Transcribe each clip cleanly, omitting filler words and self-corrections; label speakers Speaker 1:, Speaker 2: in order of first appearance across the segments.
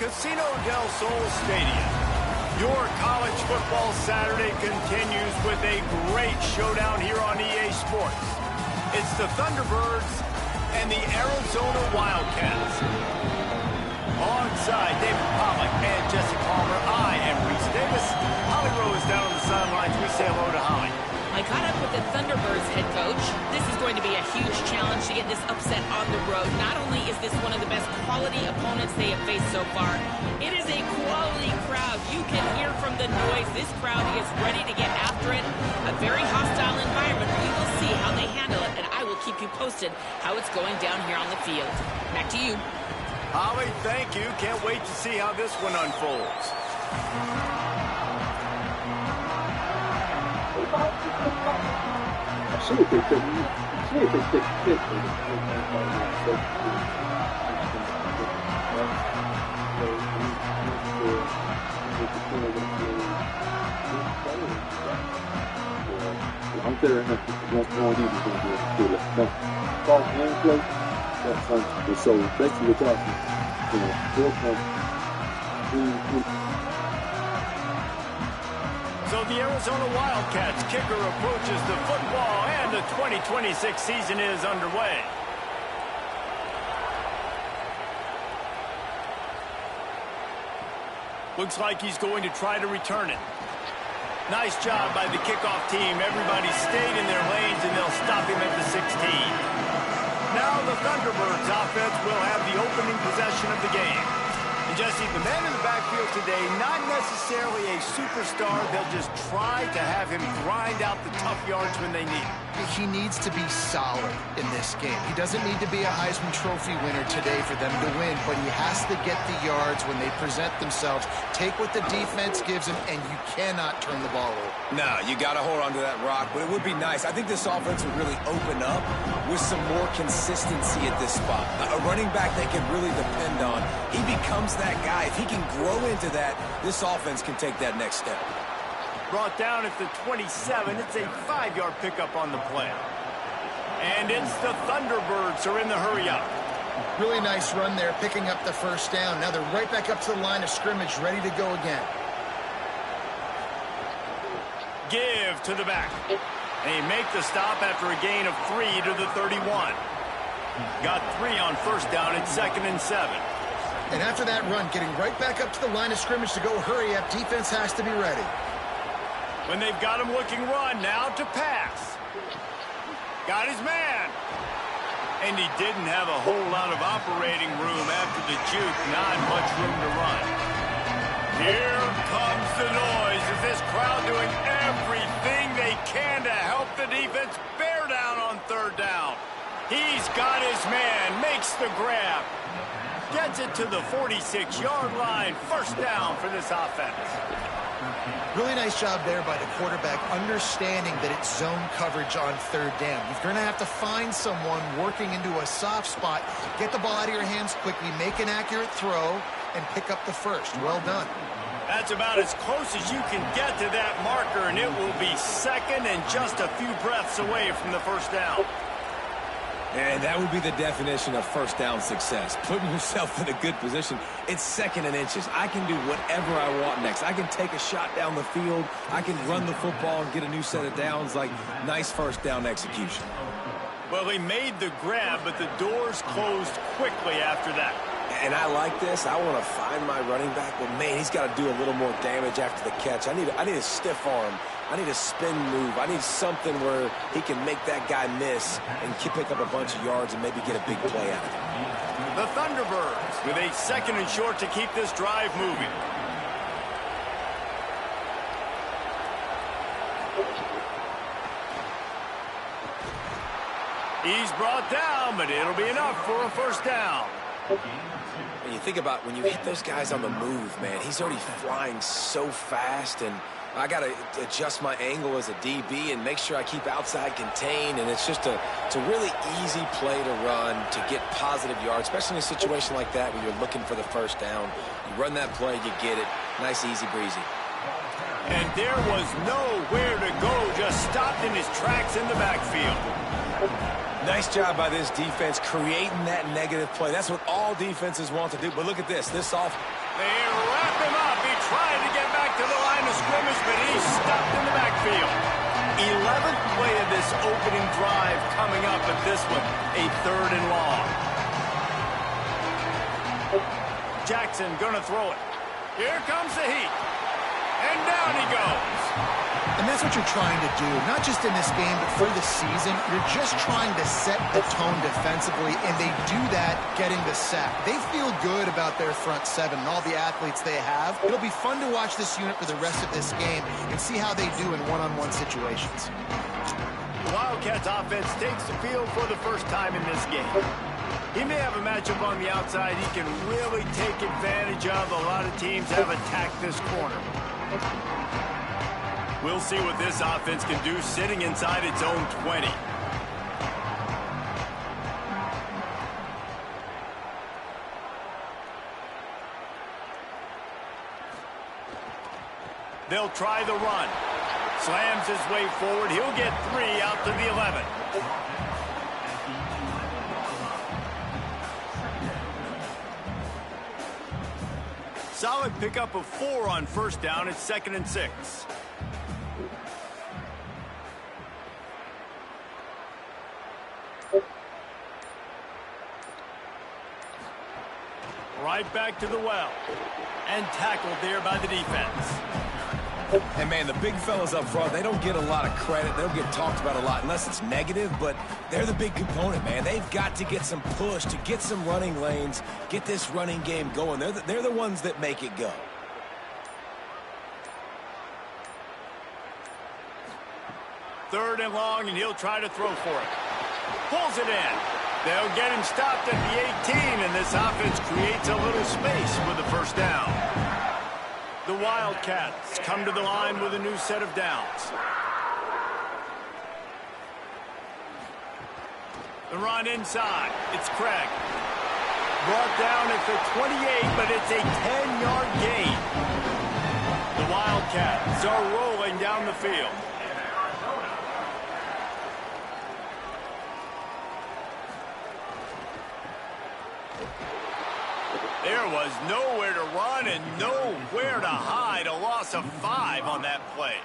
Speaker 1: Casino del Sol Stadium. Your college football Saturday continues with a great showdown here on EA Sports. It's the Thunderbirds and the Arizona Wildcats. Alongside David Pollack and Jesse Palmer, I am Reese Davis. Holly Rose down on the sidelines. We say hello to Holly.
Speaker 2: I caught up with the Thunderbirds head coach. This is going to be a huge challenge to get this upset on the road. Not only is this one of the best quality opponents they have faced so far, it is a quality crowd. You can hear from the noise. This crowd is ready to get after it. A very hostile environment. We will see how they handle it, and I will keep you posted how it's going down here on the field. Back to you.
Speaker 1: Holly, thank you. Can't wait to see how this one unfolds.
Speaker 3: I'm there enough to want no idea who's going to do it. No, ball and play, that's fun. So basically we're talking, you know, 4
Speaker 1: So the Arizona Wildcats kicker approaches the football, and the 2026 season is underway. Looks like he's going to try to return it. Nice job by the kickoff team. Everybody stayed in their lanes, and they'll stop him at the 16. Now the Thunderbirds offense will have the opening possession of the game. And Jesse, the man in the backfield today, not necessarily a superstar. They'll just try to have him grind out the tough yards when they need.
Speaker 4: He needs to be solid in this game. He doesn't need to be a Heisman Trophy winner today for them to win, but he has to get the yards when they present themselves. Take what the defense gives him, and you cannot turn the ball over.
Speaker 5: No, you got to hold on to that rock, but it would be nice. I think this offense would really open up with some more consistency at this spot. A running back they can really depend on. He becomes that guy. If he can grow into that, this offense can take that next step.
Speaker 1: Brought down at the 27. It's a 5-yard pickup on the play. And it's the Thunderbirds are in the hurry up.
Speaker 4: Really nice run there, picking up the first down. Now they're right back up to the line of scrimmage, ready to go again.
Speaker 1: Give to the back. They make the stop after a gain of 3 to the 31. Got 3 on first down at 2nd and 7.
Speaker 4: And after that run, getting right back up to the line of scrimmage to go hurry up, defense has to be ready.
Speaker 1: When they've got him looking run, now to pass. Got his man. And he didn't have a whole lot of operating room after the juke. Not much room to run. Here comes the noise. Is this crowd doing everything they can to help the defense bear down on 3rd down? He's got his man. Makes the grab. Gets it to the 46-yard line. First down for this offense.
Speaker 4: Really nice job there by the quarterback, understanding that it's zone coverage on 3rd down. You're going to have to find someone working into a soft spot, get the ball out of your hands quickly, make an accurate throw, and pick up the first. Well done.
Speaker 1: That's about as close as you can get to that marker, and it will be 2nd and just a few breaths away from the first down.
Speaker 5: And that would be the definition of first down success. Putting yourself in a good position. It's 2nd and inches. I can do whatever I want next. I can take a shot down the field. I can run the football and get a new set of downs. Like, nice first down execution.
Speaker 1: Well, he made the grab, but the doors closed quickly after that.
Speaker 5: And I like this. I want to find my running back, but man, he's got to do a little more damage after the catch. I need a stiff arm. I need a spin move. I need something where he can make that guy miss and pick up a bunch of yards and maybe get a big play out of it.
Speaker 1: The Thunderbirds with a 2nd and short to keep this drive moving. He's brought down, but it'll be enough for a first down.
Speaker 5: And you think about when you hit those guys on the move, man, he's already flying so fast, and I got to adjust my angle as a DB and make sure I keep outside contained, and it's just a really easy play to run to get positive yards, especially in a situation like that where you're looking for the first down. You run that play, you get it. Nice, easy breezy.
Speaker 1: And there was nowhere to go, just stopped in his tracks in the backfield.
Speaker 5: Nice job by this defense creating that negative play. That's what all defenses want to do. But look at this. This
Speaker 1: They wrap him up. He tried to get back to the line of scrimmage, but he's stopped in the backfield. 11th play of this opening drive coming up, at this one, a 3rd and long. Jackson gonna throw it. Here comes the heat. And down he goes.
Speaker 4: And that's what you're trying to do, not just in this game, but for the season. You're just trying to set the tone defensively, and they do that getting the sack. They feel good about their front seven and all the athletes they have. It'll be fun to watch this unit for the rest of this game and see how they do in one-on-one situations.
Speaker 1: The Wildcats offense takes the field for the first time in this game. He may have a matchup on the outside he can really take advantage of. A lot of teams have attacked this corner. We'll see what this offense can do sitting inside its own 20. They'll try the run. Slams his way forward. He'll get 3 out to the 11. Solid pickup of 4 on first down. It's 2nd and 6. Right back to the well. And tackled there by the defense.
Speaker 5: And, man, the big fellas up front, they don't get a lot of credit. They don't get talked about a lot unless it's negative, but they're the big component, man. They've got to get some push, to get some running lanes, get this running game going. They're the ones that make it go.
Speaker 1: Third and long, and he'll try to throw for it. Pulls it in. They'll get him stopped at the 18, and this offense creates a little space with the first down. The Wildcats come to the line with a new set of downs. The run inside. It's Craig. Brought down at the 28, but it's a 10-yard gain. The Wildcats are rolling down the field. There was nowhere to run and nowhere to hide. A loss of 5 on that play.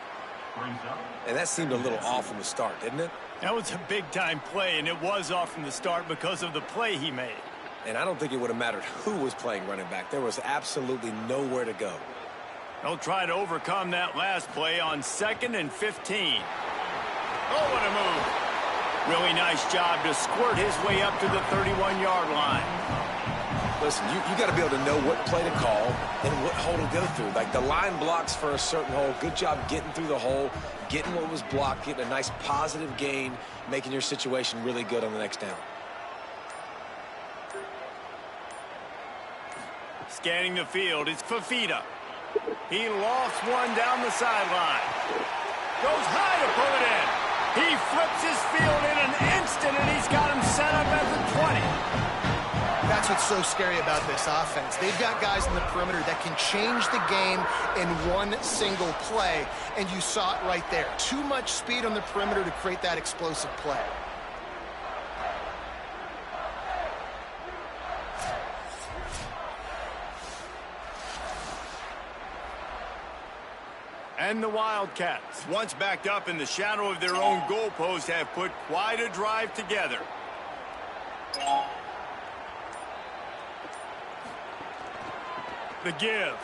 Speaker 5: And that seemed a little off from the start, didn't it?
Speaker 1: That was a big-time play, and it was off from the start because of the play he made.
Speaker 5: And I don't think it would have mattered who was playing running back. There was absolutely nowhere to go.
Speaker 1: They'll try to overcome that last play on 2nd and 15. Oh, what a move. Really nice job to squirt his way up to the 31-yard line.
Speaker 5: Listen, you got to be able to know what play to call and what hole to go through. Like the line blocks for a certain hole. Good job getting through the hole, getting what was blocked, getting a nice positive gain, making your situation really good on the next down.
Speaker 1: Scanning the field, it's Fafita. He lost one down the sideline. Goes high to pull it in. He flips his field in an instant, and he's got him set up at the 20.
Speaker 4: That's what's so scary about this offense. They've got guys in the perimeter that can change the game in one single play, and you saw it right there. Too much speed on the perimeter to create that explosive play.
Speaker 1: And the Wildcats, once backed up in the shadow of their own goalpost, have put quite a drive together. The give.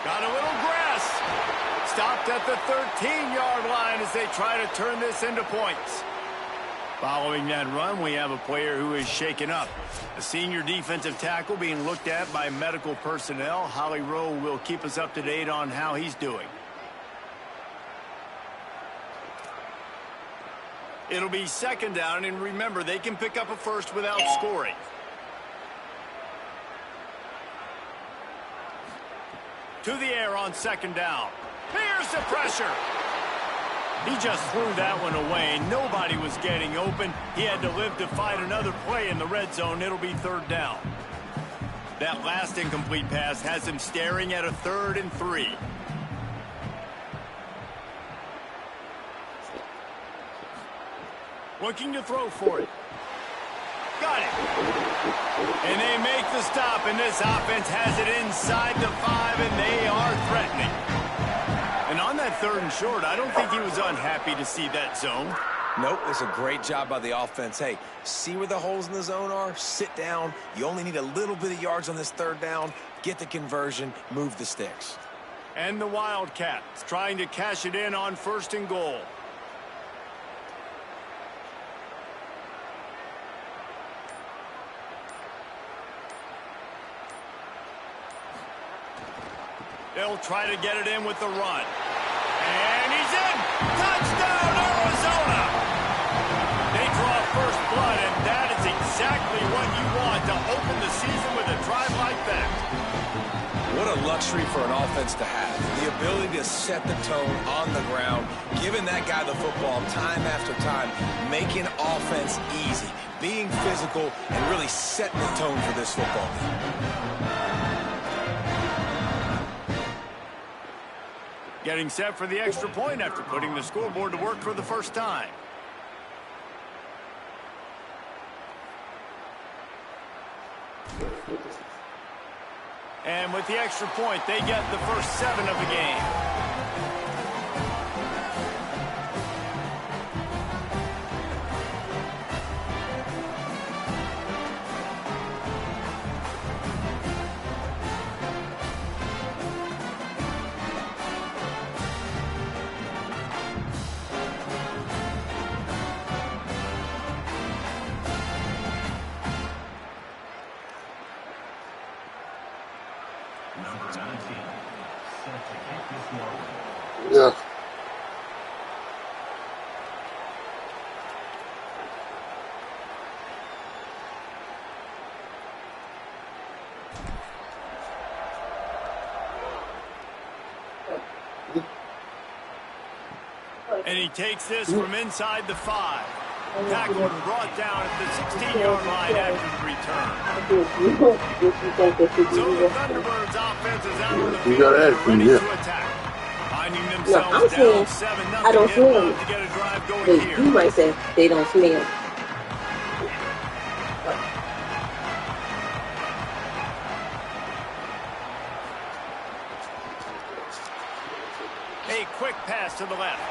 Speaker 1: Got a little grass. Stopped at the 13-yard line as they try to turn this into points. Following that run, we have a player who is shaken up. A senior defensive tackle being looked at by medical personnel. Holly Rowe will keep us up to date on how he's doing. It'll be 2nd down, and remember, they can pick up a first without scoring. To the air on 2nd down. Here's the pressure. He just threw that one away. Nobody was getting open. He had to live to fight another play in the red zone. It'll be 3rd down. That last incomplete pass has him staring at a 3rd and 3. Looking to throw for it. Got it. And they make the stop, and this offense has it inside the 5, and they are threatening. And on that 3rd and short, I don't think he was unhappy to see that zone.
Speaker 5: Nope, it's a great job by the offense. Hey, see where the holes in the zone are? Sit down. You only need a little bit of yards on this 3rd down. Get the conversion. Move the sticks.
Speaker 1: And the Wildcats trying to cash it in on 1st and goal. They'll try to get it in with the run. And he's in! Touchdown, Arizona! They draw first blood, and that is exactly what you want to open the season with a drive like that.
Speaker 5: What a luxury for an offense to have. The ability to set the tone on the ground, giving that guy the football time after time, making offense easy, being physical, and really setting the tone for this football game.
Speaker 1: Getting set for the extra point after putting the scoreboard to work for the first time. And with the extra point, they get the first 7 of the game.
Speaker 3: Yeah.
Speaker 1: And he takes this from inside the 5. Tackle brought down at the 16-yard line after the return. So the Thunderbirds offense is out on the field ready to attack. Finding themselves down 7-0.
Speaker 6: I don't smell them.
Speaker 1: To get a drive going
Speaker 6: But
Speaker 1: here.
Speaker 6: you might say they don't smell.
Speaker 1: A quick pass to the left.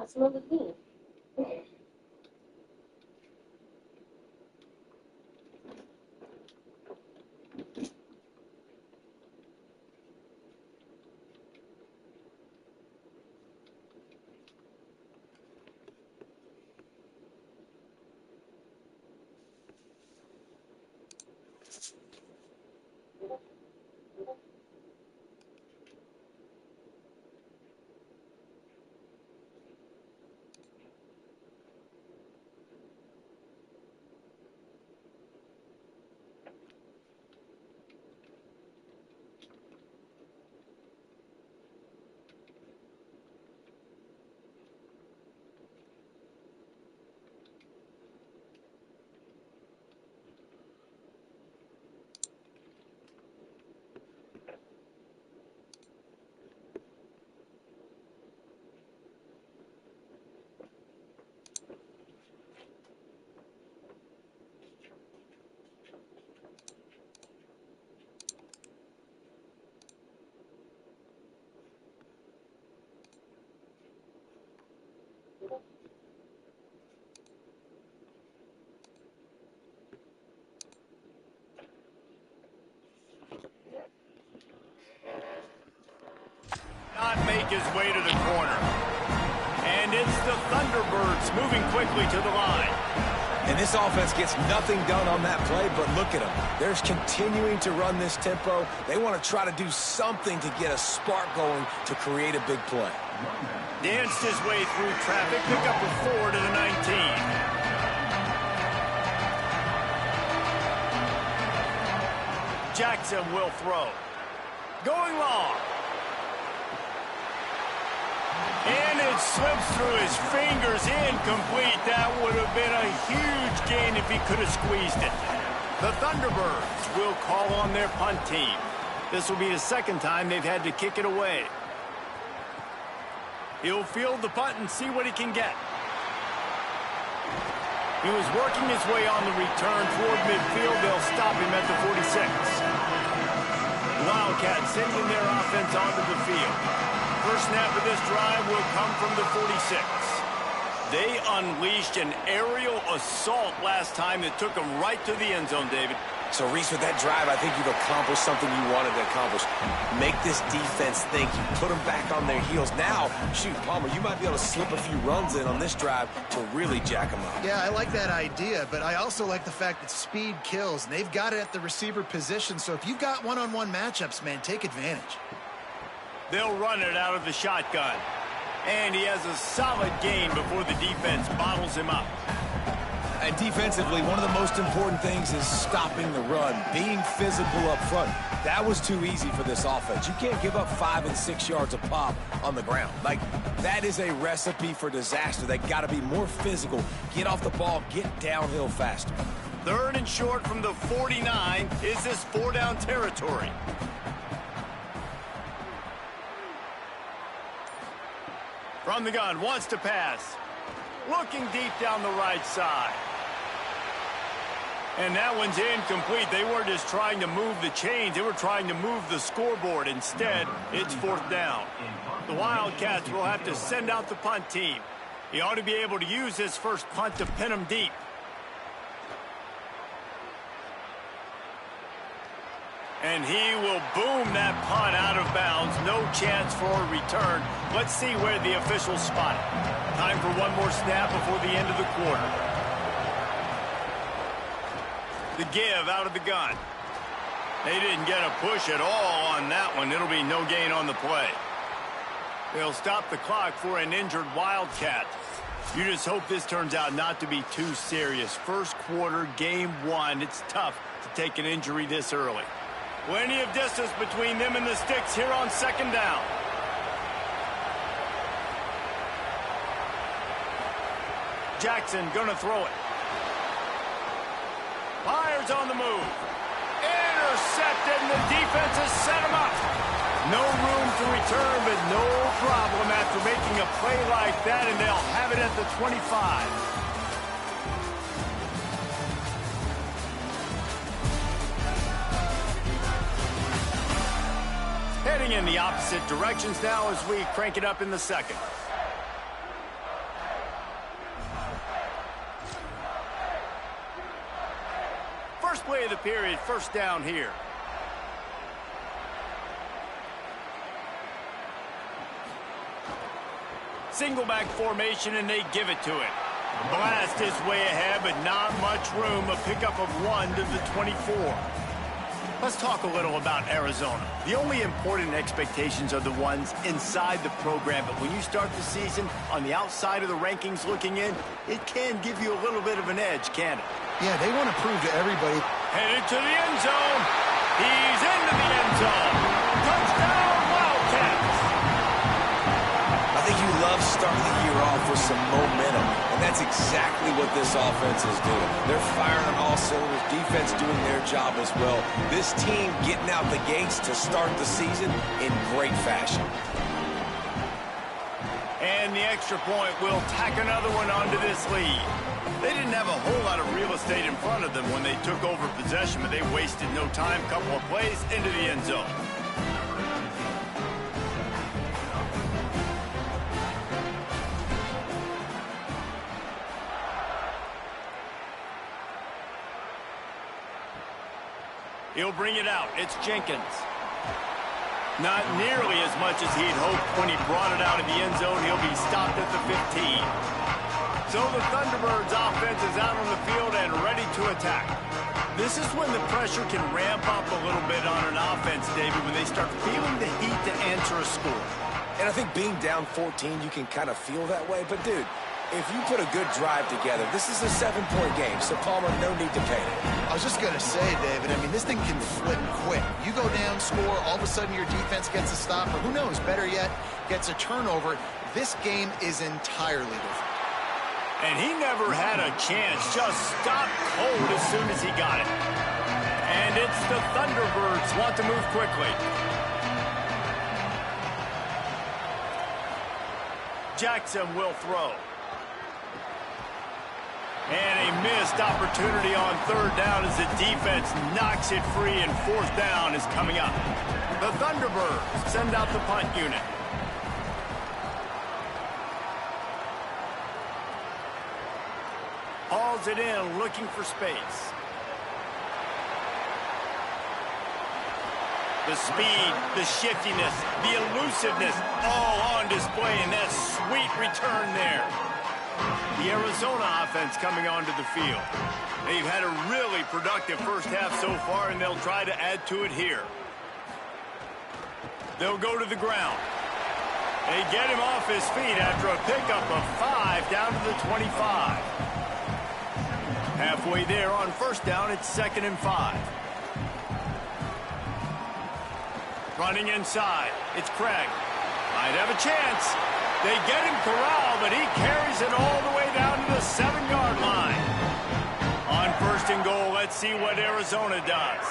Speaker 6: I smell it again.
Speaker 1: Not make his way to the corner. And it's the Thunderbirds moving quickly to the line.
Speaker 5: And this offense gets nothing done on that play, but look at them. They're continuing to run this tempo. They want to try to do something to get a spark going to create a big play.
Speaker 1: Danced his way through traffic, pick up a 4 to the 19. Jackson will throw. Going long. And it slips through his fingers, incomplete. That would have been a huge gain if he could have squeezed it. The Thunderbirds will call on their punt team. This will be the second time they've had to kick it away. He'll field the punt and see what he can get. He was working his way on the return toward midfield. They'll stop him at the 46. Wildcats sending their offense onto the field. First snap of this drive will come from the 46. They unleashed an aerial assault last time that took them right to the end zone, David.
Speaker 5: So, Reese, with that drive, I think you've accomplished something you wanted to accomplish. Make this defense think. You put them back on their heels. Now, shoot, Palmer, you might be able to slip a few runs in on this drive to really jack them up.
Speaker 4: Yeah, I like that idea, but I also like the fact that speed kills, and they've got it at the receiver position. So if you've got one-on-one matchups, man, take advantage.
Speaker 1: They'll run it out of the shotgun. And he has a solid gain before the defense bottles him up.
Speaker 5: And defensively, one of the most important things is stopping the run, being physical up front. That was too easy for this offense. You can't give up 5 and 6 yards a pop on the ground. Like, that is a recipe for disaster. They got to be more physical, get off the ball, get downhill faster.
Speaker 1: Third and short from the 49. Is this 4-down territory? From the gun, wants to pass. Looking deep down the right side. And that one's incomplete. They weren't just trying to move the chains. They were trying to move the scoreboard. Instead, it's 4th down. The Wildcats will have to send out the punt team. He ought to be able to use his first punt to pin him deep. And he will boom that punt out of bounds. No chance for a return. Let's see where the officials spot it. Time for one more snap before the end of the quarter. The give out of the gun. They didn't get a push at all on that one. It'll be no gain on the play. They'll stop the clock for an injured Wildcat. You just hope this turns out not to be too serious. First quarter, game 1. It's tough to take an injury this early. Plenty of distance between them and the sticks here on 2nd down. Jackson gonna throw it. Fires on the move. Intercepted, and the defense has set him up. No room to return, but no problem after making a play like that, and they'll have it at the 25. Heading in the opposite directions now as we crank it up in the second. Nice play of the period. First down here. Single back formation, and they give it to it. Blast his way ahead, but not much room. A pickup of 1 to the 24. Let's talk a little about Arizona. The only important expectations are the ones inside the program, but when you start the season on the outside of the rankings looking in, it can give you a little bit of an edge, can't it?
Speaker 4: Yeah, they want to prove to everybody.
Speaker 1: Headed to the end zone. He's into the end zone. Touchdown, Wildcats.
Speaker 5: I think you love starting the year off with some momentum, and that's exactly what this offense is doing. They're firing on all cylinders, defense doing their job as well. This team getting out the gates to start the season in great fashion.
Speaker 1: And the extra point will tack another one onto this lead. They didn't have a whole lot of real estate in front of them when they took over possession, but they wasted no time. Couple of plays into the end zone. He'll bring it out. It's Jenkins. Not nearly as much as he'd hoped when he brought it out of the end zone. He'll be stopped at the 15. So the Thunderbirds offense is out on the field and ready to attack. This is when the pressure can ramp up a little bit on an offense, David, when they start feeling the heat to answer a score.
Speaker 5: And I think being down 14, you can kind of feel that way. But, dude, if you put a good drive together, this is a 7-point game, so Palmer, no need to panic.
Speaker 4: I was just going to say, David, I mean, this thing can flip quick. You go down, score, all of a sudden your defense gets a stop, or who knows, better yet, gets a turnover. This game is entirely different.
Speaker 1: And he never had a chance, just stopped cold as soon as he got it. And it's the Thunderbirds want to move quickly. Jackson will throw. And a missed opportunity on third down as the defense knocks it free, and fourth down is coming up. The Thunderbirds send out the punt unit. Hauls it in, looking for space. The speed, the shiftiness, the elusiveness, all on display, and that sweet return there. The Arizona offense coming onto the field. They've had a really productive first half so far, and they'll try to add to it here. They'll go to the ground. They get him off his feet after a pickup of 5 down to the 25. Halfway there on first down, it's 2nd and 5. Running inside, it's Craig. Might have a chance. They get him corralled, but he carries it all the way down to the 7-yard line. On 1st and goal, let's see what Arizona does.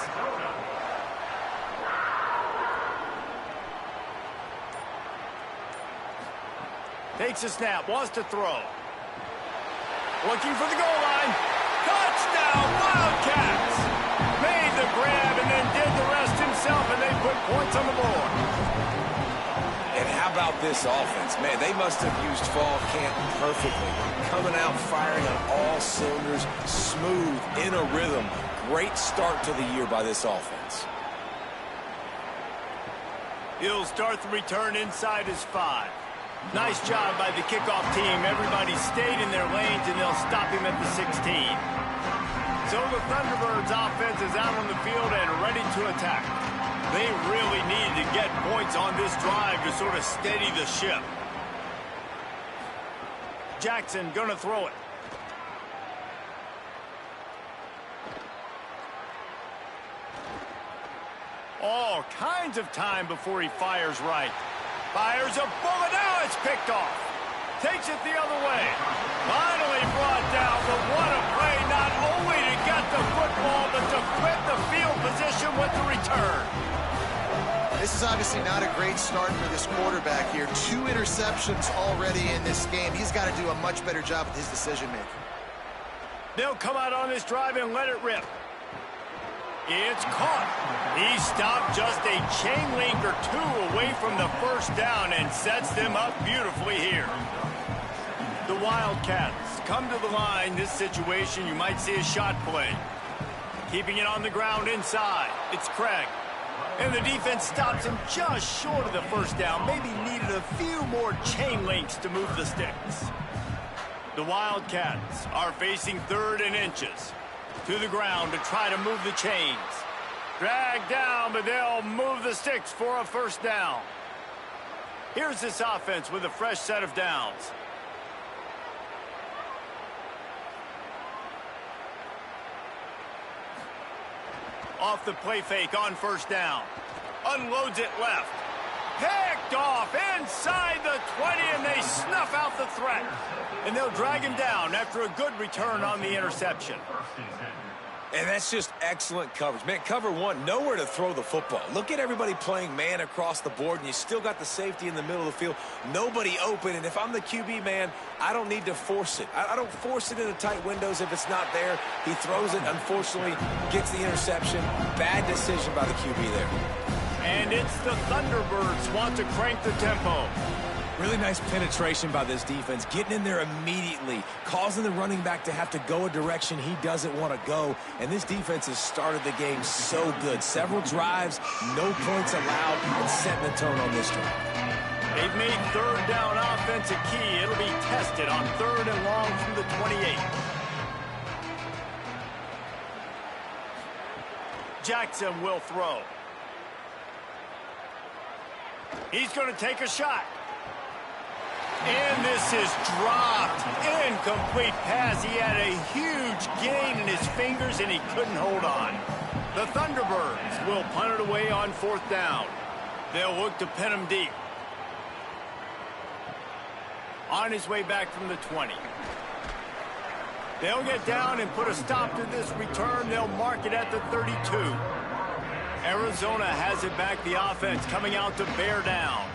Speaker 1: Takes a snap, wants to throw. Looking for the goal line. Touchdown, Wildcats! Made the grab and then did the rest himself, and they put points on the board.
Speaker 5: And how about this offense? Man, they must have used fall camp perfectly. Coming out firing on all cylinders, smooth, in a rhythm. Great start to the year by this offense.
Speaker 1: He'll start the return inside his 5. Nice job by the kickoff team. Everybody stayed in their lanes, and they'll stop him at the 16. So the Thunderbirds offense is out on the field and ready to attack. They really need to get points on this drive to sort of steady the ship. Jackson gonna throw it. All kinds of time before he fires right. Fires a bullet. Now it's picked off. Takes it the other way. Finally brought down, but what a play, not only to get the football, but to flip the field position with the return.
Speaker 4: This is obviously not a great start for this quarterback here. 2 interceptions already in this game. He's got to do a much better job with his decision-making.
Speaker 1: They'll come out on this drive and let it rip. It's caught. He stopped just a chain link or 2 away from the first down and sets them up beautifully here. The Wildcats come to the line. This situation, you might see a shot play. Keeping it on the ground inside. It's Craig. And the defense stops him just short of the first down. Maybe needed a few more chain links to move the sticks. The Wildcats are facing 3rd and inches. To the ground to try to move the chains. Dragged down, but they'll move the sticks for a first down. Here's this offense with a fresh set of downs. Off the play fake on first down. Unloads it left. Picked off inside the 20, and they snuff out the threat. And they'll drag him down after a good return on the interception.
Speaker 5: And that's just excellent coverage. Man, cover one, nowhere to throw the football. Look at everybody playing man across the board, and you still got the safety in the middle of the field. Nobody open, and if I'm the QB, man, I don't need to force it. I don't force it into tight windows if it's not there. He throws it, unfortunately, gets the interception. Bad decision by the QB there.
Speaker 1: And it's the Thunderbirds want to crank the tempo.
Speaker 5: Really nice penetration by this defense, getting in there immediately, causing the running back to have to go a direction he doesn't want to go. And this defense has started the game so good. Several drives, no points allowed, and setting the tone on this drive.
Speaker 1: They've made 3rd down offense a key. It'll be tested on 3rd and long from the 28. Jackson will throw. He's going to take a shot. And this is dropped. Incomplete pass. He had a huge gain in his fingers, and he couldn't hold on. The Thunderbirds will punt it away on 4th down. They'll look to pin him deep. On his way back from the 20. They'll get down and put a stop to this return. They'll mark it at the 32. Arizona has it back. The offense coming out to bear down.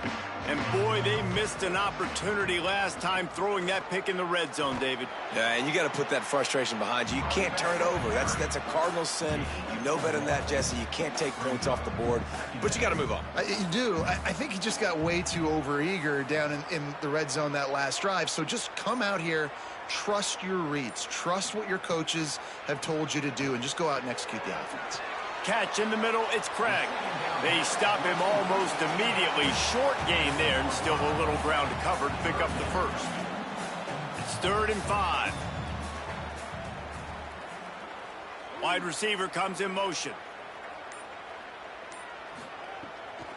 Speaker 1: And, boy, they missed an opportunity last time throwing that pick in the red zone, David.
Speaker 5: Yeah, and you got to put that frustration behind you. You can't turn it over. That's a Cardinal sin. You know better than that, Jesse. You can't take points off the board, but you got to move on.
Speaker 4: You do. I think he just got way too overeager down in the red zone that last drive. So just come out here, trust your reads, trust what your coaches have told you to do, and just go out and execute the offense.
Speaker 1: Catch in the middle, it's Craig. They stop him almost immediately. Short gain there, and still a little ground to cover to pick up the first. It's 3rd and 5. Wide receiver comes in motion.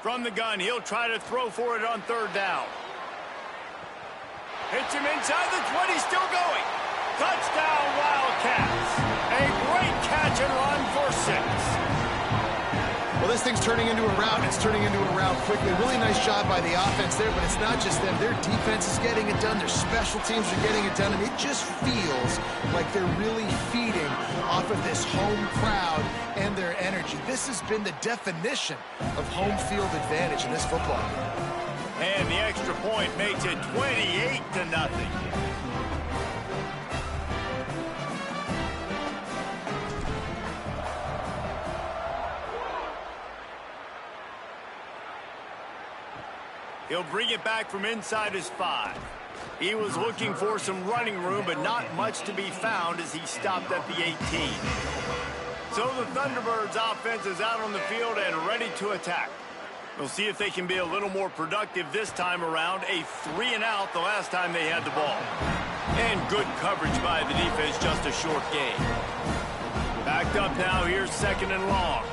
Speaker 1: From the gun, he'll try to throw for it on 3rd down. Hits him inside the 20, still going. Touchdown, Wildcats. A great catch and run for 6.
Speaker 4: Well, this thing's turning into a rout, and it's turning into a rout quickly. Really nice job by the offense there, but it's not just them. Their defense is getting it done. Their special teams are getting it done, and it just feels like they're really feeding off of this home crowd and their energy. This has been the definition of home field advantage in this football game.
Speaker 1: And the extra point makes it 28-0. He'll bring it back from inside his 5. He was looking for some running room, but not much to be found as he stopped at the 18. So the Thunderbirds offense is out on the field and ready to attack. We'll see if they can be a little more productive this time around. A 3-and-out the last time they had the ball. And good coverage by the defense, just a short gain. Backed up now, here's 2nd and long.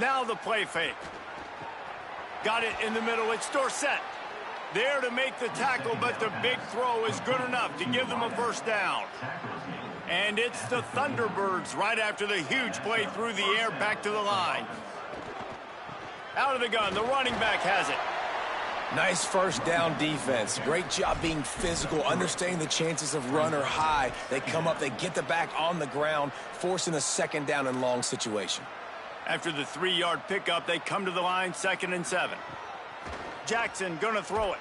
Speaker 1: Now the play fake. Got it in the middle. It's Dorsett. There to make the tackle, but the big throw is good enough to give them a first down. And it's the Thunderbirds right after the huge play through the air back to the line. Out of the gun, the running back has it.
Speaker 5: Nice first down defense. Great job being physical, understanding the chances of run are high. They come up, they get the back on the ground, forcing a 2nd down and long situation.
Speaker 1: After the 3-yard pickup, they come to the line, 2nd and 7. Jackson gonna throw it.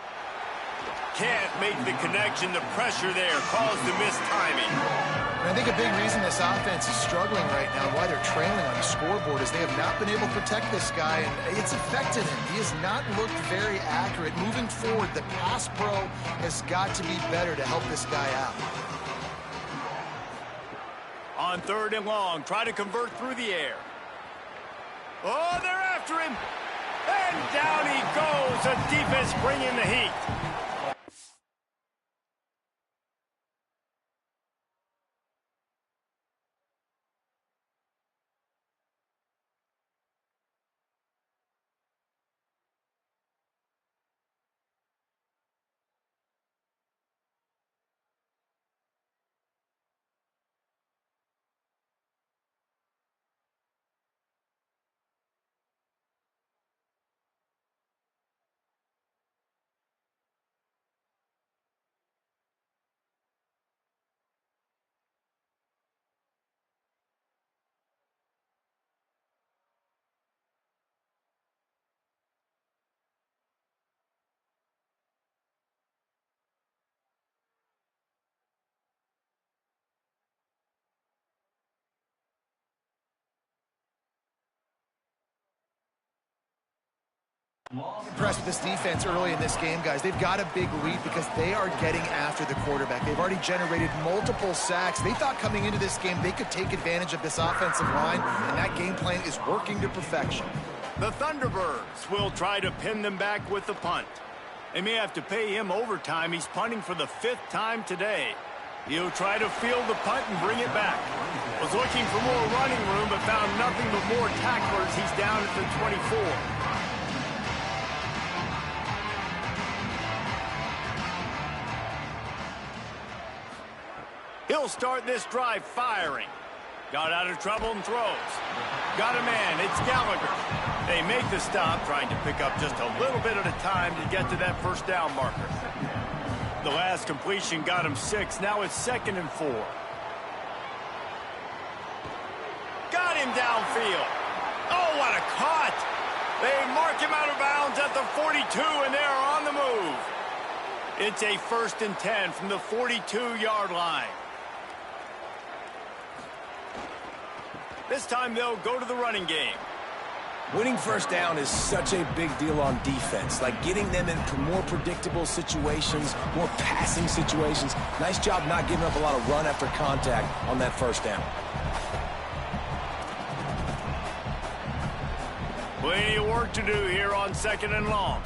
Speaker 1: Can't make the connection. The pressure there caused the missed timing.
Speaker 4: And I think a big reason this offense is struggling right now, why they're trailing on the scoreboard, is they have not been able to protect this guy, and it's affected him. He has not looked very accurate. Moving forward, the pass pro has got to be better to help this guy out.
Speaker 1: On 3rd and long, try to convert through the air. Oh, they're after him. And down he goes. The defense bringing the heat.
Speaker 4: Impressed with this defense early in this game, guys. They've got a big lead because they are getting after the quarterback. They've already generated multiple sacks. They thought coming into this game they could take advantage of this offensive line, and that game plan is working to perfection.
Speaker 1: The Thunderbirds will try to pin them back with the punt. They may have to pay him overtime. He's punting for the 5th time today. He'll try to field the punt and bring it back. Was looking for more running room, but found nothing but more tacklers. He's down at the 24. He'll start this drive firing. Got out of trouble and throws. Got a man. It's Gallagher. They make the stop, trying to pick up just a little bit at a time to get to that 1st down marker. The last completion got him 6. Now it's 2nd and 4. Got him downfield. Oh, what a cut. They mark him out of bounds at the 42, and they're on the move. It's a 1st and 10 from the 42-yard line. This time they'll go to the running game.
Speaker 5: Winning 1st down is such a big deal on defense, like getting them into more predictable situations, more passing situations. Nice job not giving up a lot of run after contact on that 1st down.
Speaker 1: Plenty of work to do here on 2nd and long.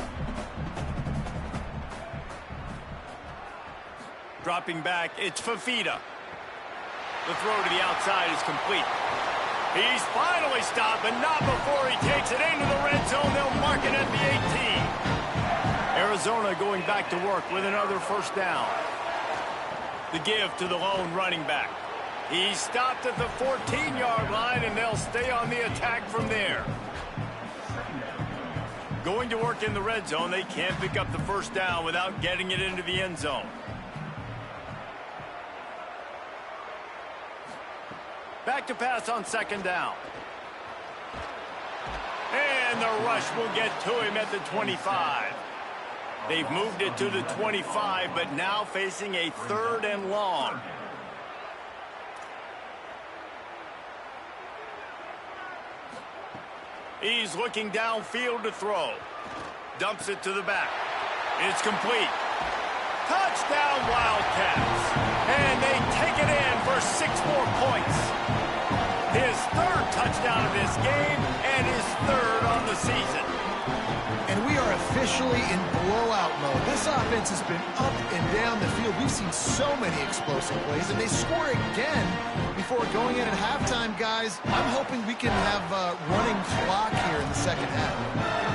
Speaker 1: Dropping back, it's Fafita. The throw to the outside is complete. He's finally stopped, but not before he takes it into the red zone. They'll mark it at the 18. Arizona going back to work with another 1st down. The give to the lone running back. He stopped at the 14-yard line, and they'll stay on the attack from there. Going to work in the red zone, they can't pick up the 1st down without getting it into the end zone. Back to pass on 2nd down. And the rush will get to him at the 25. They've moved it to the 25, but now facing a 3rd and long. He's looking downfield to throw. Dumps it to the back. It's complete. Touchdown, Wildcats. And they take it in for 6 more points. His 3rd touchdown of this game and his 3rd on the season.
Speaker 4: And we are officially in blowout mode. This offense has been up and down the field. We've seen so many explosive plays, and they score again before going in at halftime, guys. I'm hoping we can have a running clock here in the 2nd half.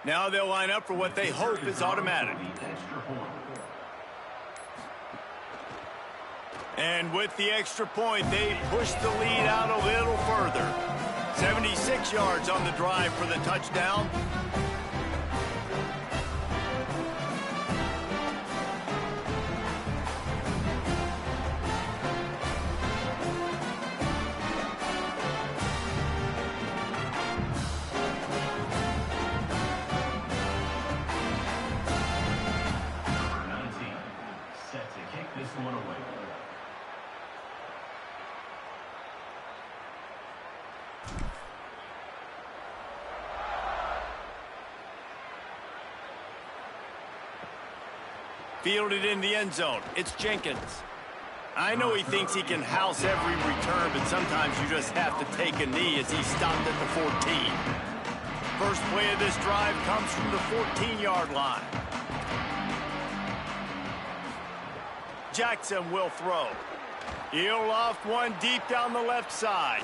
Speaker 1: Now they'll line up for what they hope is automatic. And with the extra point, they push the lead out a little further. 76 yards on the drive for the touchdown. Fielded in the end zone. It's Jenkins. I know he thinks he can house every return, but sometimes you just have to take a knee as he stopped at the 14. First play of this drive comes from the 14-yard line. Jackson will throw. He'll loft one deep down the left side.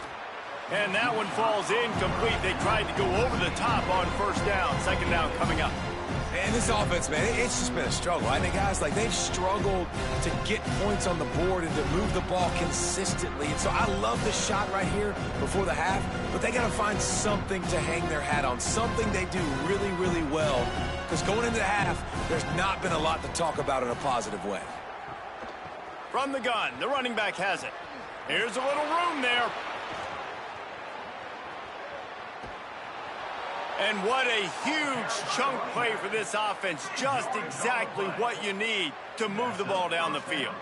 Speaker 1: And that one falls incomplete. They tried to go over the top on first down. Second down coming up.
Speaker 5: And this offense, man, it's just been a struggle. I mean, guys, like, they've struggled to get points on the board and to move the ball consistently. And so I love the shot right here before the half, but they got to find something to hang their hat on, something they do really, really well. Because going into the half, there's not been a lot to talk about in a positive way.
Speaker 1: From the gun, the running back has it. Here's a little room there. And what a huge chunk play for this offense. Just exactly what you need to move the ball down the field.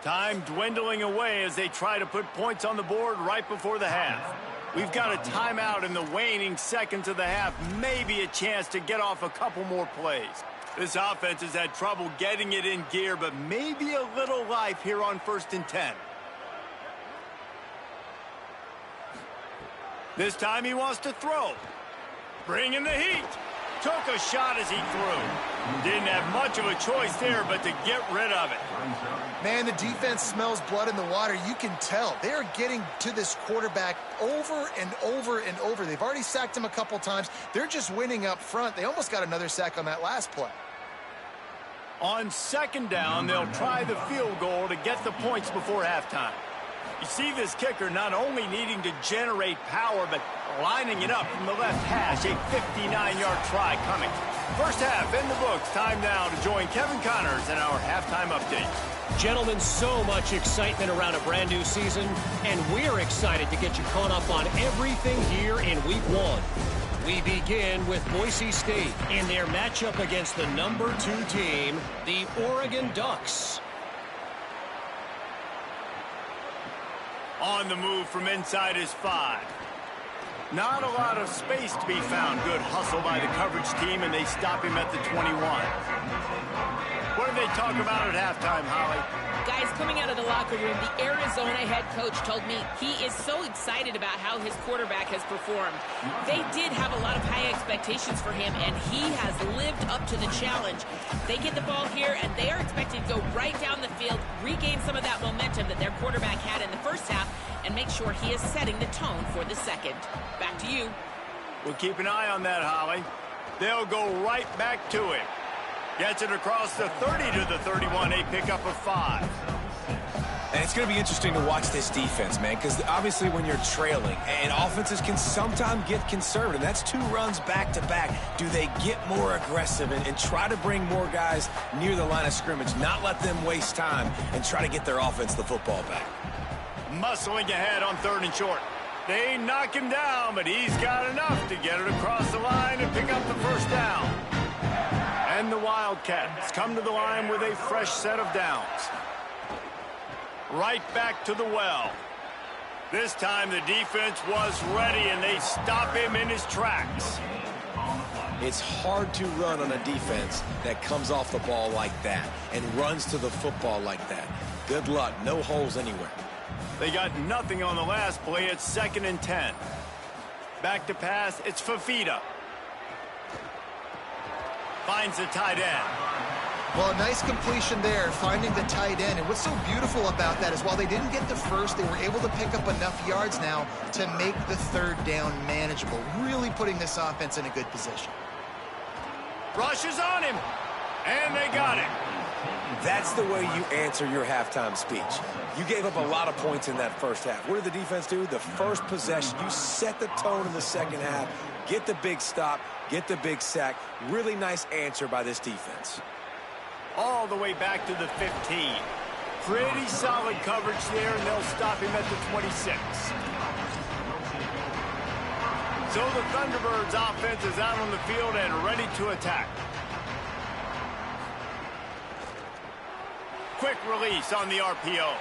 Speaker 1: Time dwindling away as they try to put points on the board right before the half. We've got a timeout in the waning seconds of the half. Maybe a chance to get off a couple more plays. This offense has had trouble getting it in gear, but maybe a little life here on 1st and 10. This time he wants to throw. Bring in the heat. Took a shot as he threw. Didn't have much of a choice there, but to get rid of it.
Speaker 4: Man, the defense smells blood in the water. You can tell. They're getting to this quarterback over and over and over. They've already sacked him a couple times. They're just winning up front. They almost got another sack on that last play.
Speaker 1: On second down, they'll try the field goal to get the points before halftime. You see this kicker not only needing to generate power, but lining it up from the left hash. A 59-yard try coming. First half in the books. Time now to join Kevin Connors in our halftime update.
Speaker 7: Gentlemen, so much excitement around a brand new season, and we're excited to get you caught up on everything here in Week 1. We begin with Boise State in their matchup against the number 2 team, the Oregon Ducks.
Speaker 1: On the move from inside his 5. Not a lot of space to be found. Good hustle by the coverage team, and they stop him at the 21. What did they talk about at halftime, Holly?
Speaker 2: Guys, coming out of the locker room, the Arizona head coach told me he is so excited about how his quarterback has performed. They did have a lot of high expectations for him, and he has lived up to the challenge. They get the ball here, and they are expected to go right down the field, regain some of that momentum that their quarterback had in the first half, and make sure he is setting the tone for the second. Back to you.
Speaker 1: We'll keep an eye on that, Holly. They'll go right back to him. Gets it across the 30 to the 31, a pickup of 5.
Speaker 5: And it's going to be interesting to watch this defense, man, because obviously when you're trailing, and offenses can sometimes get conservative. That's 2 runs back-to-back. Do they get more aggressive and try to bring more guys near the line of scrimmage, not let them waste time, and try to get their offense the football back?
Speaker 1: Muscling ahead on 3rd and short. They knock him down, but he's got enough to get it across the line and pick up the first down. And the Wildcats come to the line with a fresh set of downs. Right back to the well. This time the defense was ready, and they stop him in his tracks.
Speaker 5: It's hard to run on a defense that comes off the ball like that and runs to the football like that. Good luck. No holes anywhere.
Speaker 1: They got nothing on the last play. It's 2nd and 10. Back to pass. It's Fafita. Finds the tight end.
Speaker 4: Well, a nice completion there, finding the tight end. And what's so beautiful about that is while they didn't get the first, they were able to pick up enough yards now to make the 3rd down manageable, really putting this offense in a good position.
Speaker 1: Rushes on him, and they got him.
Speaker 5: That's the way you answer your halftime speech. You gave up a lot of points in that first half. What did the defense do? The first possession, you set the tone in the second half, get the big stop, get the big sack. Really nice answer by this defense.
Speaker 1: All the way back to the 15. Pretty solid coverage there, and they'll stop him at the 26. So the Thunderbirds offense is out on the field and ready to attack. Quick release on the RPO.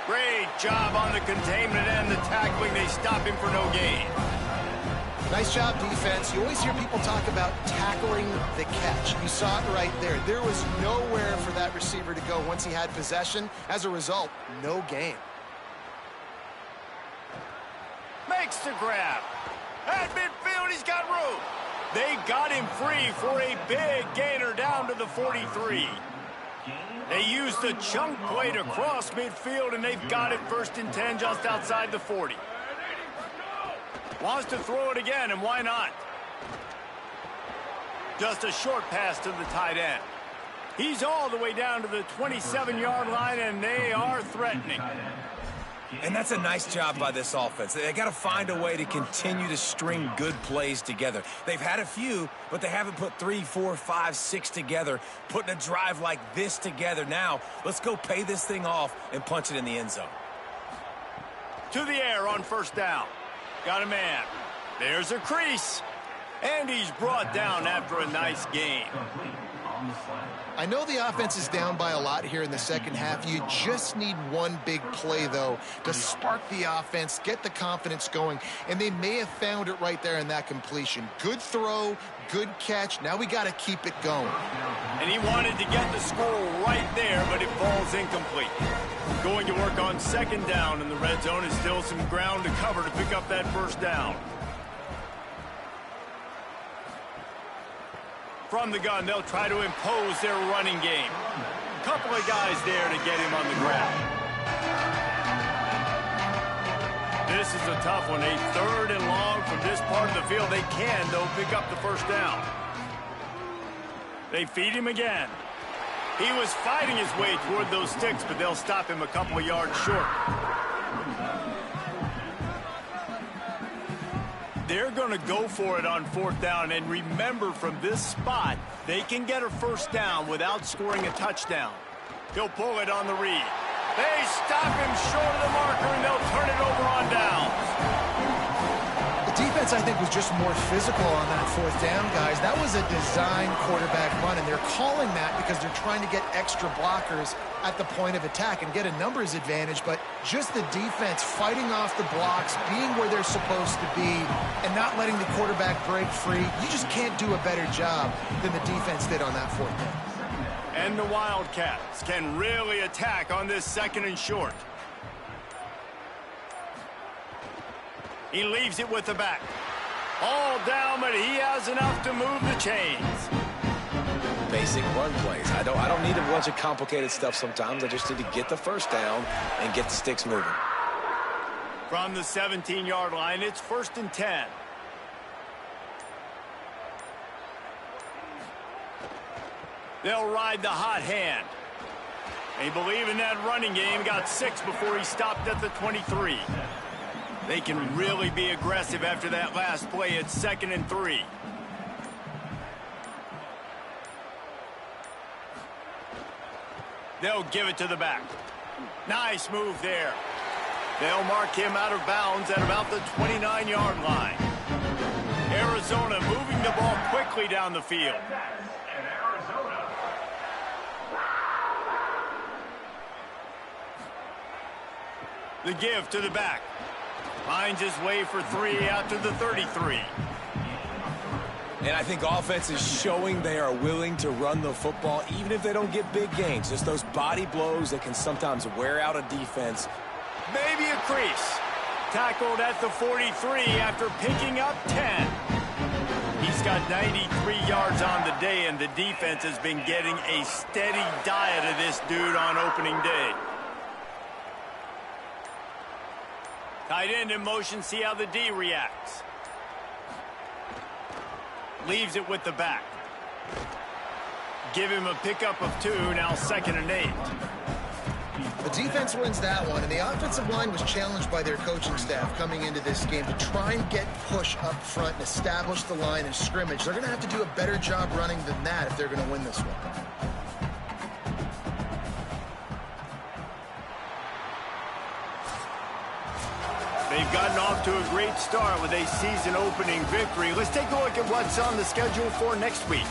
Speaker 1: Great job on the containment and the tackling. They stop him for no gain.
Speaker 4: Nice job, defense. You always hear people talk about tackling the catch. You saw it right there. There was nowhere for that receiver to go once he had possession. As a result, no gain.
Speaker 1: Makes the grab. At midfield, he's got room. They got him free for a big gainer down to the 43. They used the chunk play to cross midfield, and they've got it 1st and 10 just outside the 40. Wants to throw it again, and why not? Just a short pass to the tight end. He's all the way down to the 27-yard line, and they are threatening.
Speaker 5: And that's a nice job by this offense. They got to find a way to continue to string good plays together. They've had a few, but they haven't put 3, 4, 5, 6 together, putting a drive like this together. Now, let's go pay this thing off and punch it in the end zone.
Speaker 1: To the air on 1st down. Got a man. There's a crease. And he's brought down after a nice gain.
Speaker 4: I know the offense is down by a lot here in the second half. You just need one big play, though, to spark the offense, get the confidence going, and they may have found it right there in that completion. Good throw, good catch. Now we got to keep it going.
Speaker 1: And he wanted to get the score right there, but it falls incomplete. Going to work on 2nd down, and the red zone is still some ground to cover to pick up that 1st down. From the gun, they'll try to impose their running game. A couple of guys there to get him on the ground. This is a tough one. A 3rd and long from this part of the field. They can, though, pick up the 1st down. They feed him again. He was fighting his way toward those sticks, but they'll stop him a couple of yards short. They're going to go for it on 4th down, and remember, from this spot, they can get a 1st down without scoring a touchdown. He'll pull it on the read. They stop him short of the marker, and they'll turn it over on downs.
Speaker 4: The defense, I think, was just more physical on that 4th down, guys. That was a design quarterback run, and they're calling that because they're trying to get extra blockers at the point of attack and get a numbers advantage, but just the defense fighting off the blocks, being where they're supposed to be, and not letting the quarterback break free. You just can't do a better job than the defense did on that 4th down.
Speaker 1: And the Wildcats can really attack on this 2nd and short. He leaves it with the back. All down, but he has enough to move the chains.
Speaker 5: Basic run plays. I don't need a bunch of complicated stuff sometimes. I just need to get the 1st down and get the sticks moving.
Speaker 1: From the 17-yard line, it's 1st and 10. They'll ride the hot hand. They believe in that running game. Got 6 before he stopped at the 23. They can really be aggressive after that last play. It's 2nd and 3. They'll give it to the back. Nice move there. They'll mark him out of bounds at about the 29-yard line. Arizona moving the ball quickly down the field. The give to the back. Finds his way for 3 out to the 33.
Speaker 5: And I think offense is showing they are willing to run the football, even if they don't get big gains. Just those body blows that can sometimes wear out a defense.
Speaker 1: Maybe a crease. Tackled at the 43 after picking up 10. He's got 93 yards on the day, and the defense has been getting a steady diet of this dude on opening day. Tight end in motion, see how the D reacts. Leaves it with the back. Give him a pickup of 2, now 2nd and 8.
Speaker 4: The defense wins that one, and the offensive line was challenged by their coaching staff coming into this game to try and get push up front and establish the line of scrimmage. They're going to have to do a better job running than that if they're going to win this one.
Speaker 1: They've gotten off to a great start with a season-opening victory. Let's take a look at what's on the schedule for next week.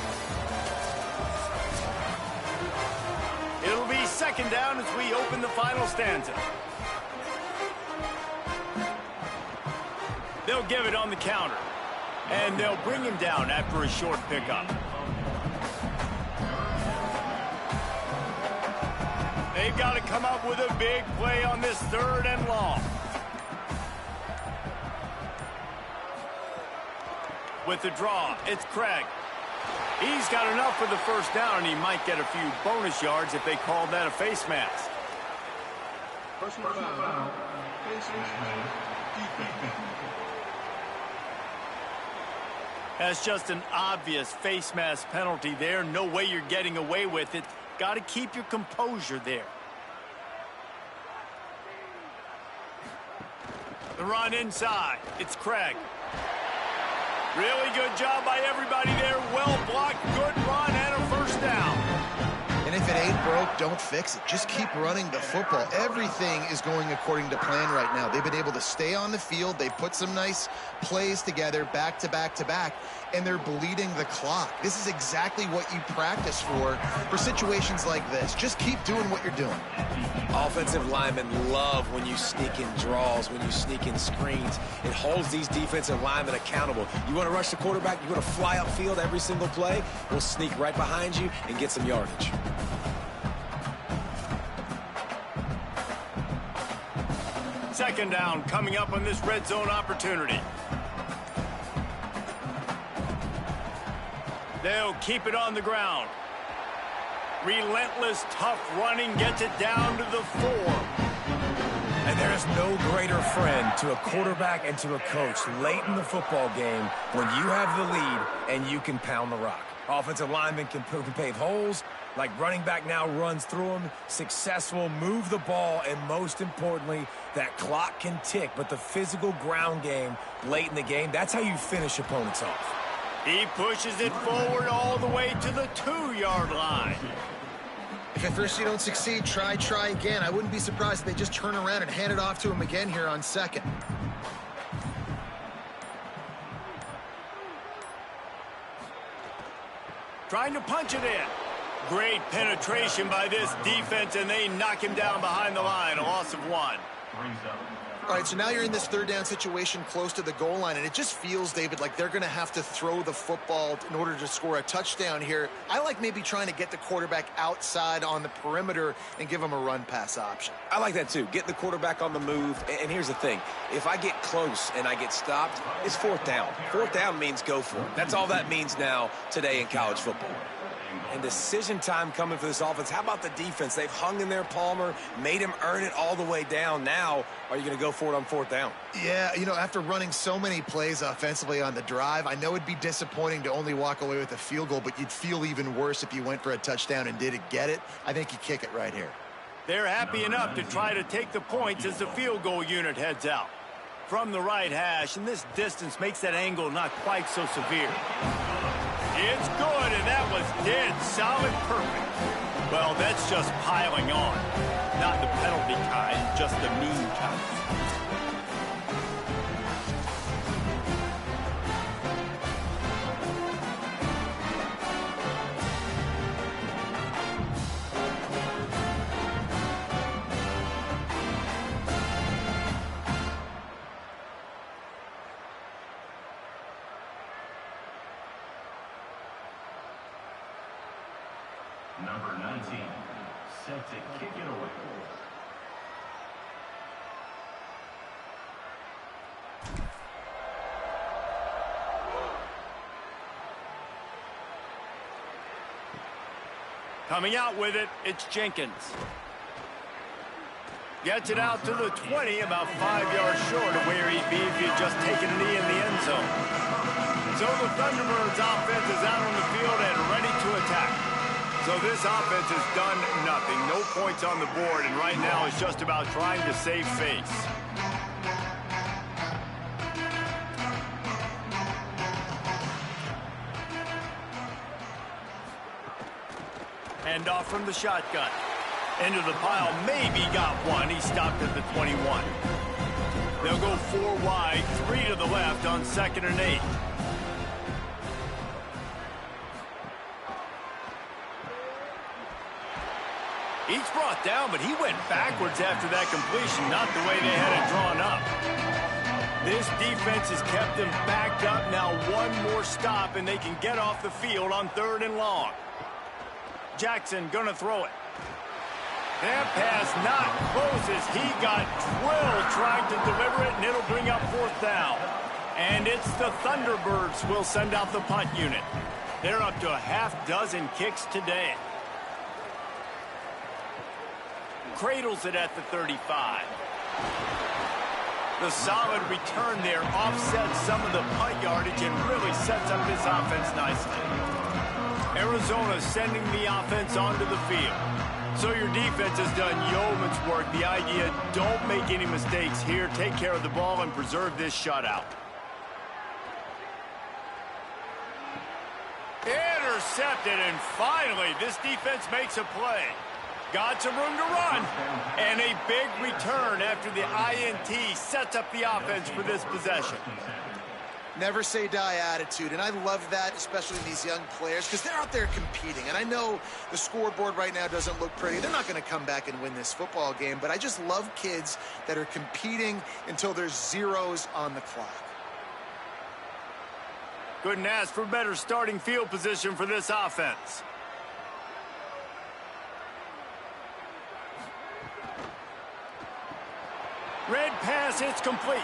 Speaker 1: It'll be 2nd down as we open the final stanza. They'll give it on the counter. And they'll bring him down after a short pickup. They've got to come up with a big play on this 3rd and long. With the draw, it's Craig. He's got enough for the first down, and he might get a few bonus yards if they call that a face mask.
Speaker 3: Personal foul. Face mask.
Speaker 1: That's just an obvious face mask penalty there. No way you're getting away with it. Got to keep your composure there. The run inside. It's Craig. Really good job by everybody there. Well blocked, good run, and a first down.
Speaker 4: And if it ain't broke, don't fix it. Just keep running the football. Everything is going according to plan right now. They've been able to stay on the field. They put some nice plays together back to back to back, and they're bleeding the clock. This is exactly what you practice for situations like this. Just keep doing what you're doing.
Speaker 5: Offensive linemen love when you sneak in draws, when you sneak in screens. It holds these defensive linemen accountable. You want to rush the quarterback, you want to fly upfield every single play, we'll sneak right behind you and get some yardage.
Speaker 1: Second down coming up on this red zone opportunity. They'll keep it on the ground. Relentless, tough running gets it down to the 4.
Speaker 5: And there is no greater friend to a quarterback and to a coach late in the football game when you have the lead and you can pound the rock. Offensive linemen can pave holes, like running back now runs through them, successful, move the ball, and most importantly, that clock can tick. But the physical ground game late in the game, that's how you finish opponents off.
Speaker 1: He pushes it forward all the way to the 2-yard line.
Speaker 4: If at first you don't succeed, try again. I wouldn't be surprised if they just turn around and hand it off to him again here on 2nd.
Speaker 1: Trying to punch it in. Great penetration by this defense, and they knock him down behind the line. A loss of 1.
Speaker 4: All right, so now you're in this 3rd down situation close to the goal line, and it just feels, David, like they're going to have to throw the football in order to score a touchdown here. I like maybe trying to get the quarterback outside on the perimeter and give him a run-pass option.
Speaker 5: I like that too. Get the quarterback on the move. And here's the thing. If I get close and I get stopped, it's 4th down. 4th down means go for it. That's all that means now today in college football. And decision time coming for this offense. How about the defense? They've hung in there, Palmer, made him earn it all the way down. Now, are you going to go for it on 4th down?
Speaker 4: Yeah, you know, after running so many plays offensively on the drive, I know it'd be disappointing to only walk away with a field goal, but you'd feel even worse if you went for a touchdown and didn't get it. I think you kick it right here.
Speaker 1: They're happy enough to try to take the points as the field goal unit heads out. From the right hash, and this distance makes that angle not quite so severe. It's good, and that was dead solid perfect. Well, that's just piling on. Not the penalty kind, just the mean kind.
Speaker 8: Number 19, set to kick it away.
Speaker 1: Coming out with it, it's Jenkins. Gets it out to the 20, about 5 yards short of where he'd be if he'd just taken a knee in the end zone. So the Thunderbirds offense is out on the field and ready to attack. So this offense has done nothing. No points on the board, and right now it's just about trying to save face. Hand off from the shotgun. Into the pile, maybe got one. He stopped at the 21. They'll go 4 wide, 3 to the left on 2nd and 8. He's brought down, but he went backwards after that completion, not the way they had it drawn up. This defense has kept them backed up. Now one more stop, and they can get off the field on 3rd and long. Jackson gonna throw it. That pass not closes. He got drilled trying to deliver it, and it'll bring up 4th down. And it's the Thunderbirds who will send out the punt unit. They're up to a half-dozen kicks today. Cradles it at the 35. The solid return there offsets some of the punt yardage and really sets up this offense nicely. Arizona sending the offense onto the field. So your defense has done yeoman's work. The idea, don't make any mistakes here. Take care of the ball and preserve this shutout. Intercepted, and finally this defense makes a play. Got some room to run, and a big return after the INT sets up the offense for this possession.
Speaker 4: Never say die attitude, and I love that, especially in these young players, because they're out there competing. And I know the scoreboard right now doesn't look pretty. They're not going to come back and win this football game, but I just love kids that are competing until there's zeros on the clock.
Speaker 1: Couldn't ask for better starting field position for this offense. Red pass, it's complete.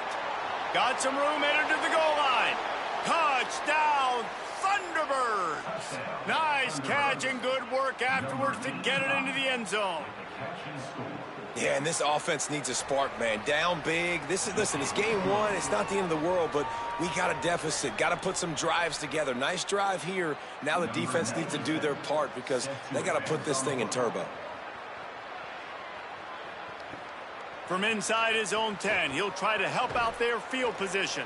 Speaker 1: Got some room, entered to the goal line. Touchdown, Thunderbirds! Nice catch and good work afterwards to get it into the end zone.
Speaker 5: Yeah, and this offense needs a spark, man. Down big. Listen, it's game 1. It's not the end of the world, but we got a deficit. Got to put some drives together. Nice drive here. Now the defense needs to do their part because they got to put this thing in turbo.
Speaker 1: From inside his own 10, he'll try to help out their field position.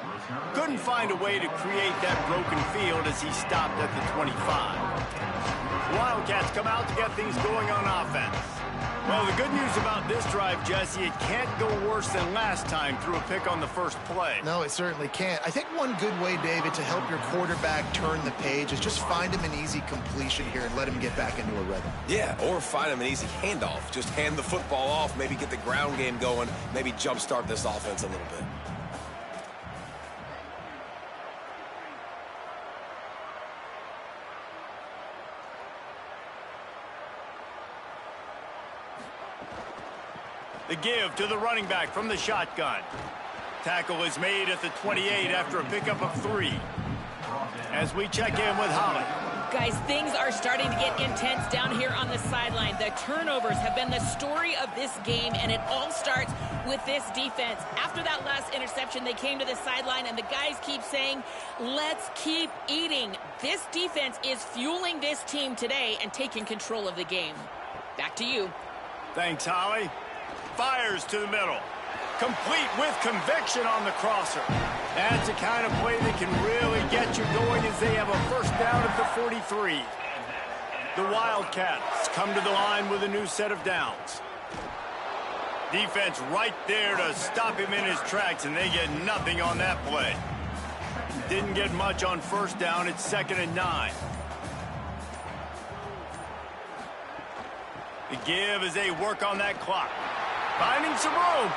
Speaker 1: Couldn't find a way to create that broken field as he stopped at the 25. Wildcats come out to get things going on offense. Well, the good news about this drive, Jesse, it can't go worse than last time through a pick on the first play.
Speaker 4: No, it certainly can't. I think one good way, David, to help your quarterback turn the page is just find him an easy completion here and let him get back into a rhythm.
Speaker 5: Yeah, or find him an easy handoff. Just hand the football off, maybe get the ground game going, maybe jumpstart this offense a little bit.
Speaker 1: The give to the running back from the shotgun. Tackle is made at the 28 after a pickup of 3. As we check in with Holly.
Speaker 2: Guys, things are starting to get intense down here on the sideline. The turnovers have been the story of this game, and it all starts with this defense. After that last interception, they came to the sideline, and the guys keep saying, let's keep eating. This defense is fueling this team today and taking control of the game. Back to you.
Speaker 1: Thanks, Holly. Fires to the middle. Complete with conviction on the crosser. That's the kind of play that can really get you going as they have a first down at the 43. The Wildcats come to the line with a new set of downs. Defense right there to stop him in his tracks, and they get nothing on that play. Didn't get much on first down. It's 2nd and 9. The give as they work on that clock. Finding some room.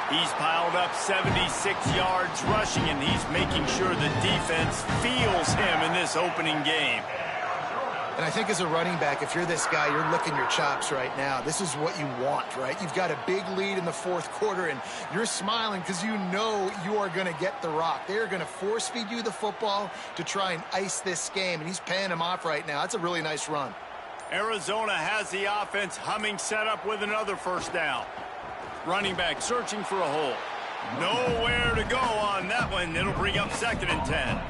Speaker 1: He's piled up 76 yards rushing, and he's making sure the defense feels him in this opening game.
Speaker 4: And I think as a running back, if you're this guy, you're licking your chops right now. This is what you want, right? You've got a big lead in the 4th quarter, and you're smiling because you know you are going to get the rock. They're going to force feed you the football to try and ice this game, and he's paying him off right now. That's a really nice run.
Speaker 1: Arizona has the offense humming, set up with another first down. Running back searching for a hole. Nowhere to go on that one. It'll bring up 2nd and 10.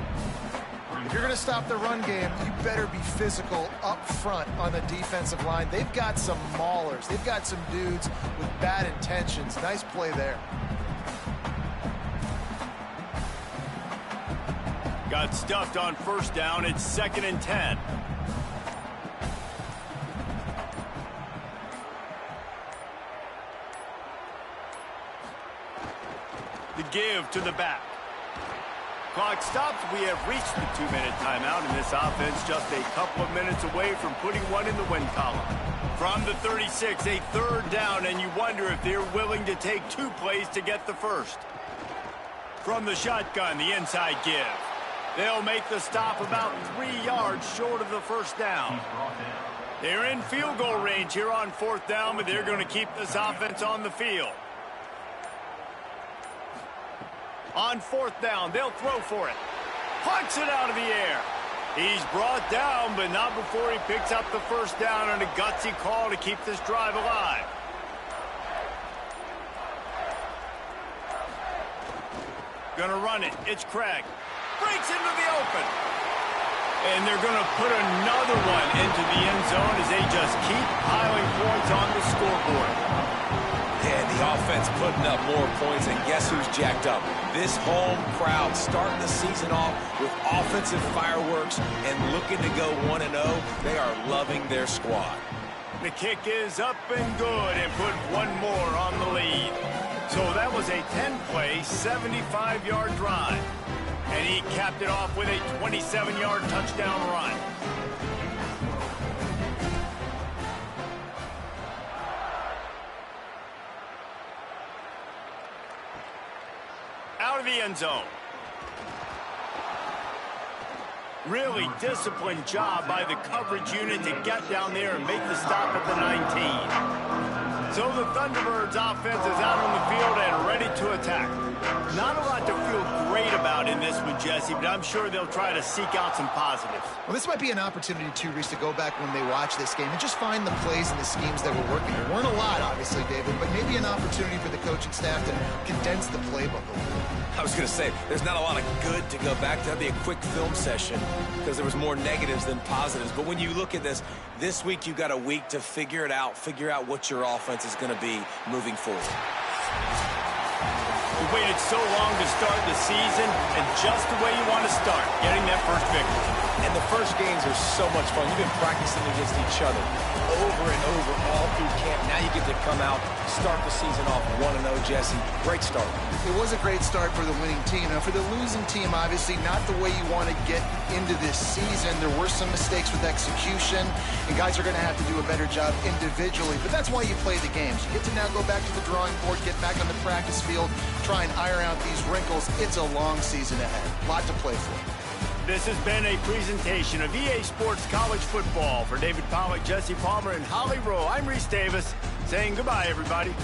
Speaker 4: If you're going to stop the run game, you better be physical up front on the defensive line. They've got some maulers. They've got some dudes with bad intentions. Nice play there.
Speaker 1: Got stuffed on first down. It's 2nd and 10. The give to the back. Clock stops. We have reached the 2-minute timeout, and this offense just a couple of minutes away from putting one in the win column. From the 36, a 3rd down, and you wonder if they're willing to take 2 plays to get the first. From the shotgun, the inside give. They'll make the stop about 3 yards short of the first down. They're in field goal range here on 4th down, but they're going to keep this offense on the field. On 4th down, they'll throw for it. Punts it out of the air. He's brought down, but not before he picks up the first down on a gutsy call to keep this drive alive. Gonna run it. It's Craig. Breaks into the open. And they're going to put another one into the end zone as they just keep piling points on the scoreboard.
Speaker 5: Yeah, the offense putting up more points, and guess who's jacked up? This home crowd starting the season off with offensive fireworks and looking to go 1-0. They are loving their squad.
Speaker 1: The kick is up and good and put one more on the lead. So that was a 10-play, 75-yard drive. And he capped it off with a 27-yard touchdown run. Out of the end zone. Really disciplined job by the coverage unit to get down there and make the stop at the 19. So the Thunderbirds offense is out on the field and ready to attack. Not a lot to feel great about in this one, Jesse, but I'm sure they'll try to seek out some positives.
Speaker 4: Well, this might be an opportunity, too, Reese, to go back when they watch this game and just find the plays and the schemes that were working. There weren't a lot, obviously, David, but maybe an opportunity for the coaching staff to condense the playbook a little bit.
Speaker 5: I was going to say, there's not a lot of good to go back to. That'd be a quick film session because there was more negatives than positives. But when you look at this week you got a week to figure it out, figure out what your offense is going to be moving forward.
Speaker 1: We waited so long to start the season, and just the way you want to start, getting that first victory.
Speaker 5: And the first games are so much fun. You've been practicing against each other over and over all through camp. Now you get to come out, start the season off 1-0, Jesse. Great start.
Speaker 4: It was a great start for the winning team. Now, for the losing team, obviously not the way you want to get into this season. There were some mistakes with execution, and guys are going to have to do a better job individually. But that's why you play the games. You get to now go back to the drawing board, get back on the practice field, try and iron out these wrinkles. It's a long season ahead. A lot to play for.
Speaker 1: This has been a presentation of EA Sports College Football. For David Pollack, Jesse Palmer, and Holly Rowe, I'm Reese Davis saying goodbye, everybody.